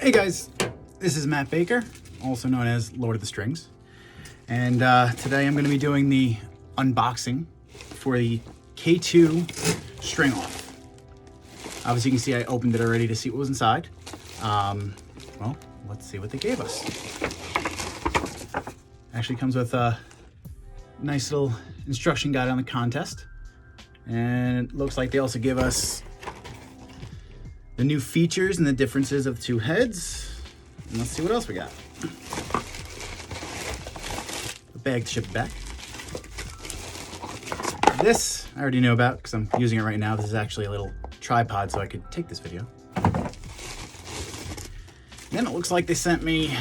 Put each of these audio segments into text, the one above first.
Hey guys, this is Matt Baker, also known as Lord of the Strings. And today I'm going to be doing the unboxing for the K2 string off. Obviously you can see I opened it already to see what was inside. Well, let's see what they gave us. Actually comes with a nice little instruction guide on the contest. And it looks like they also give us the new features and the differences of two heads. And let's see what else we got. The bag to ship it back. This I already know about because I'm using it right now. This is actually a little tripod so I could take this video. Then it looks like they sent me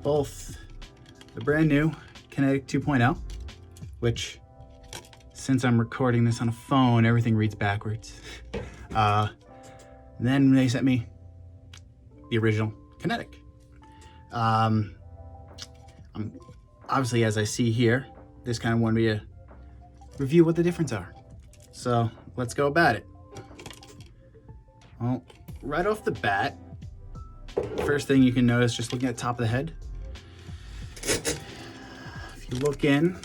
both the brand new Kinetik 2.0, which since I'm recording this on a phone, everything reads backwards. Then they sent me the original Kinetik. Obviously, as I see here, this kind of wanted me to review what the difference are. So let's go about it. Well, right off the bat, first thing you can notice just looking at the top of the head, if you look in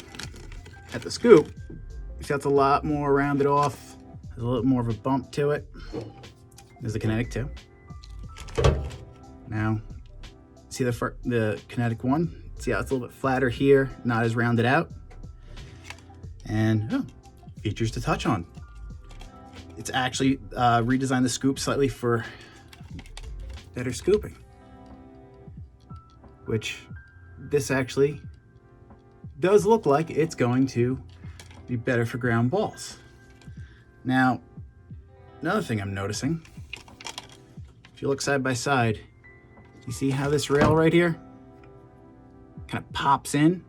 at the scoop, you see that's a lot more rounded off. There's a little more of a bump to it. There's the Kinetik 2. Now, see the Kinetik 1? See how it's a little bit flatter here, not as rounded out. And features to touch on. It's actually redesigned the scoop slightly for better scooping, which this actually does look like it's going to be better for ground balls. Now, another thing I'm noticing, if you look side by side, you see how this rail right here kind of pops in?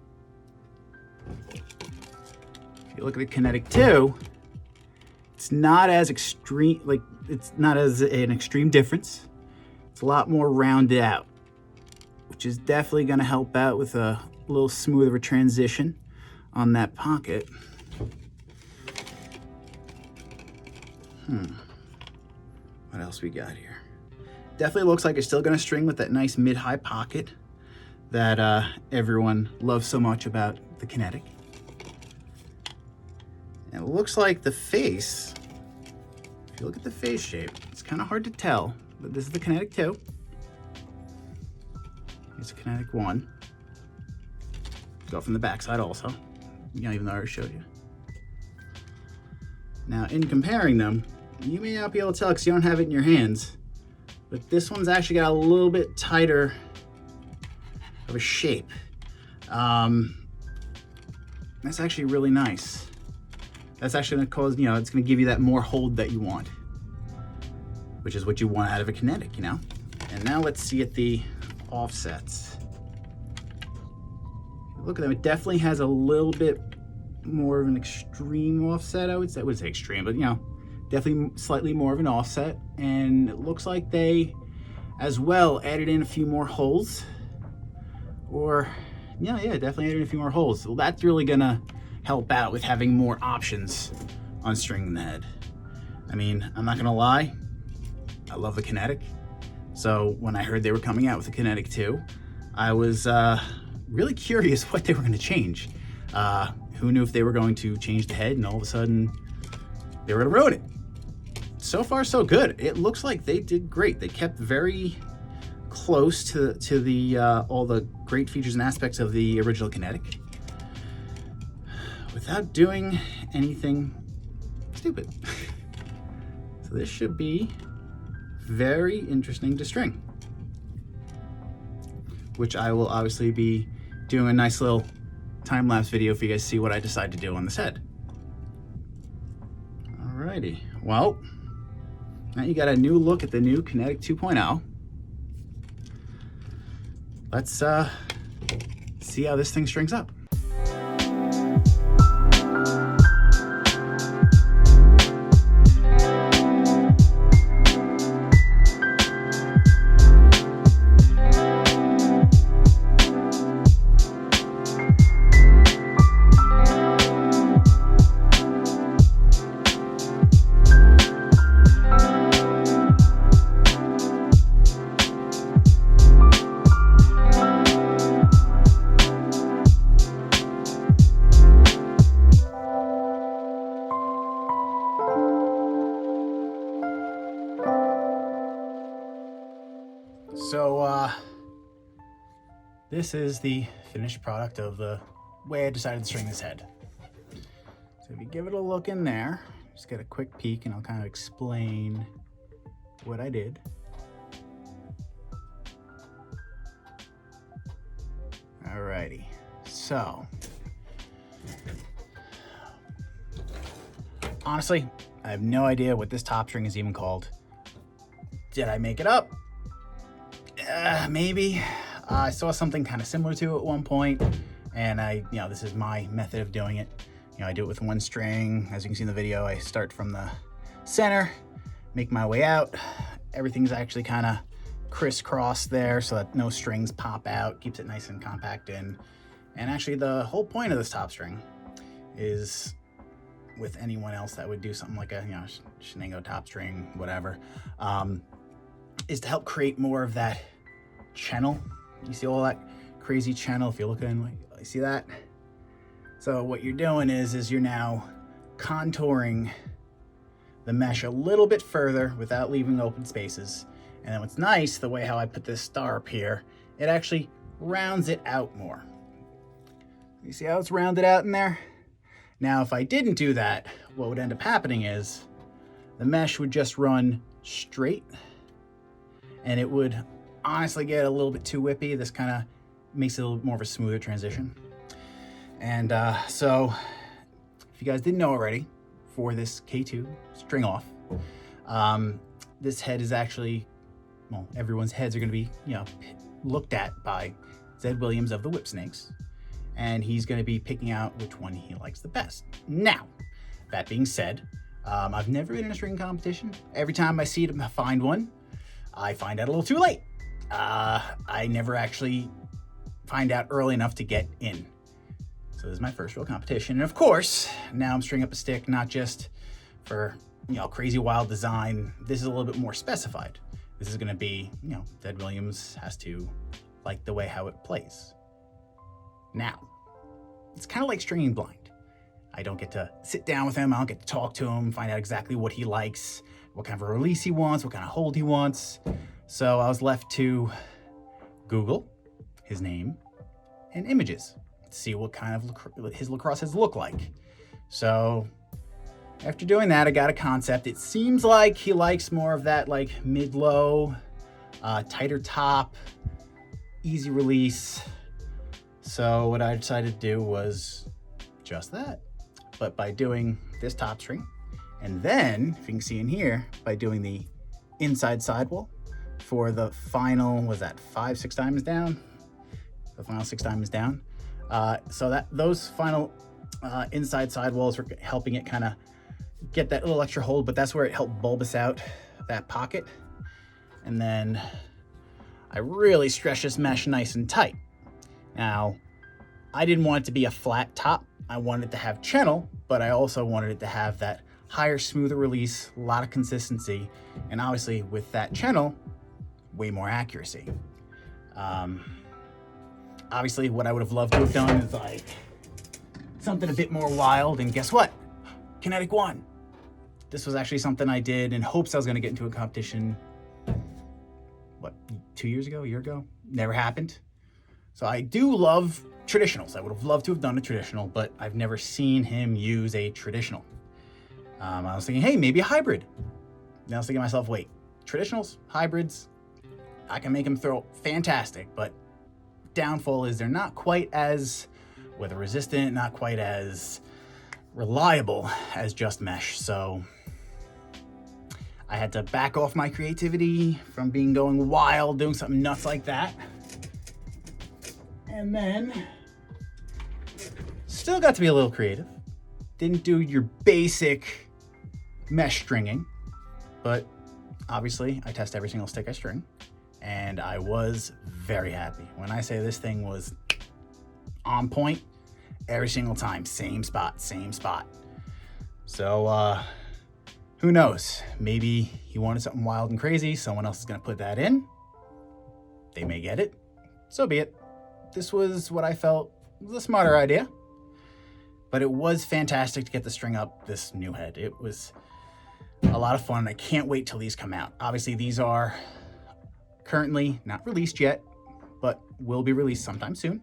If you look at the Kinetik 2, it's not as extreme, like it's not as an extreme difference. It's a lot more rounded out, which is definitely going to help out with a little smoother transition on that pocket. What else we got here? Definitely looks like it's still going to string with that nice mid-high pocket that everyone loves so much about the Kinetik. And it looks like the face, if you look at the face shape, it's kind of hard to tell, but this is the Kinetik 2. Here's the Kinetik 1. Go from the back side also, even though I already showed you. Now, in comparing them, you may not be able to tell because you don't have it in your hands, but this one's actually got a little bit tighter of a shape. That's actually really nice. That's actually going to cause, it's going to give you that more hold that you want, which is what you want out of a Kinetik, And now let's see at the offsets. Look at them, it definitely has a little bit more of an extreme offset, I would say. I wouldn't say extreme, but definitely slightly more of an offset. And it looks like they, as well, added in a few more holes. Or, definitely added in a few more holes. So that's really gonna help out with having more options on stringing the head. I mean, I'm not gonna lie, I love the Kinetik. So when I heard they were coming out with the Kinetik 2, I was really curious what they were gonna change. Who knew if they were going to change the head and all of a sudden they were gonna ruin it. So far, so good. It looks like they did great. They kept very close to the all the great features and aspects of the original Kinetik without doing anything stupid. So this should be very interesting to string, which I will obviously be doing a nice little time-lapse video for you guys to see what I decide to do on this head. Alrighty, well, now you got a new look at the new Kinetik 2.0. Let's see how this thing strings up. So this is the finished product of the way I decided to string this head. So if you give it a look in there, just get a quick peek and I'll kind of explain what I did. Alrighty, so honestly, I have no idea what this top string is even called. Did I make it up? Maybe. I saw something kind of similar to it at one point, and this is my method of doing it. I do it with one string. As you can see in the video, I start from the center, make my way out. Everything's actually kind of crisscross there so that no strings pop out, keeps it nice and compact in. And actually the whole point of this top string is, with anyone else that would do something like a Shenango top string, whatever, is to help create more of that channel. You see all that crazy channel if you look at it, you see that? So what you're doing is you're now contouring the mesh a little bit further without leaving open spaces. And then what's nice, the way how I put this star up here, it actually rounds it out more. You see how it's rounded out in there? Now, if I didn't do that, what would end up happening is the mesh would just run straight, and it would honestly get a little bit too whippy. This kind of makes it a little more of a smoother transition. And so if you guys didn't know already, for this K2 string off, this head is actually, well, everyone's heads are going to be, looked at by Zed Williams of the Whip Snakes, and he's going to be picking out which one he likes the best. Now, that being said, I've never been in a string competition. Every time I see him find one, I find out a little too late. I never actually find out early enough to get in. So this is my first real competition. And of course, now I'm stringing up a stick, not just for, crazy wild design. This is a little bit more specified. This is gonna be, Zed Williams has to like the way how it plays. Now, it's kind of like stringing blind. I don't get to sit down with him. I don't get to talk to him, find out exactly what he likes, what kind of a release he wants, what kind of hold he wants. So I was left to Google his name and images to see what kind of his lacrosse heads look like. So after doing that, I got a concept. It seems like he likes more of that like mid-low, tighter top, easy release. So what I decided to do was just that, but by doing this top string, and then, if you can see in here, by doing the inside sidewall for the final, was that 5-6 diamonds down? The final 6 diamonds down. So that those final inside sidewalls were helping it kind of get that little extra hold, but that's where it helped bulbous out that pocket. And then I really stretched this mesh nice and tight. Now, I didn't want it to be a flat top. I wanted it to have channel, but I also wanted it to have that higher, smoother release, a lot of consistency, and obviously with that channel, way more accuracy. Obviously what I would have loved to have done is like something a bit more wild, and guess what? Kinetik won. This was actually something I did in hopes I was gonna get into a competition, what, 2 years ago, a year ago? Never happened. So I do love traditionals. I would have loved to have done a traditional, but I've never seen him use a traditional. I was thinking, hey, maybe a hybrid. Then I was thinking to myself, wait, traditionals, hybrids, I can make them throw fantastic, but downfall is they're not quite as weather resistant, not quite as reliable as just mesh. So I had to back off my creativity from going wild, doing something nuts like that. And then still got to be a little creative. Didn't do your basic mesh stringing, but obviously I test every single stick I string, and I was very happy. When I say this thing was on point every single time, same spot, same spot. So who knows? Maybe he wanted something wild and crazy. Someone else is gonna put that in. They may get it. So be it. This was what I felt was a smarter idea, but it was fantastic to get the string up this new head. It was a lot of fun. I can't wait till these come out. Obviously, these are currently not released yet, but will be released sometime soon.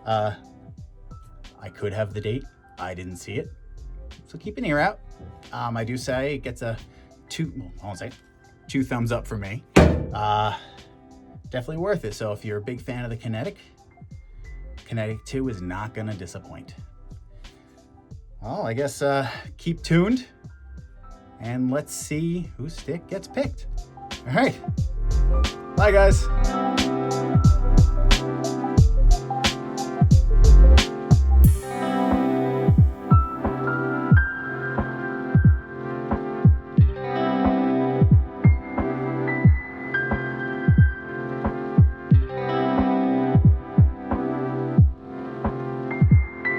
I could have the date. I didn't see it, so keep an ear out. I do say it gets a two thumbs up for me. Definitely worth it. So if you're a big fan of the Kinetik, Kinetik 2 is not gonna disappoint. Well, I guess keep tuned and let's see whose stick gets picked. All right, bye guys.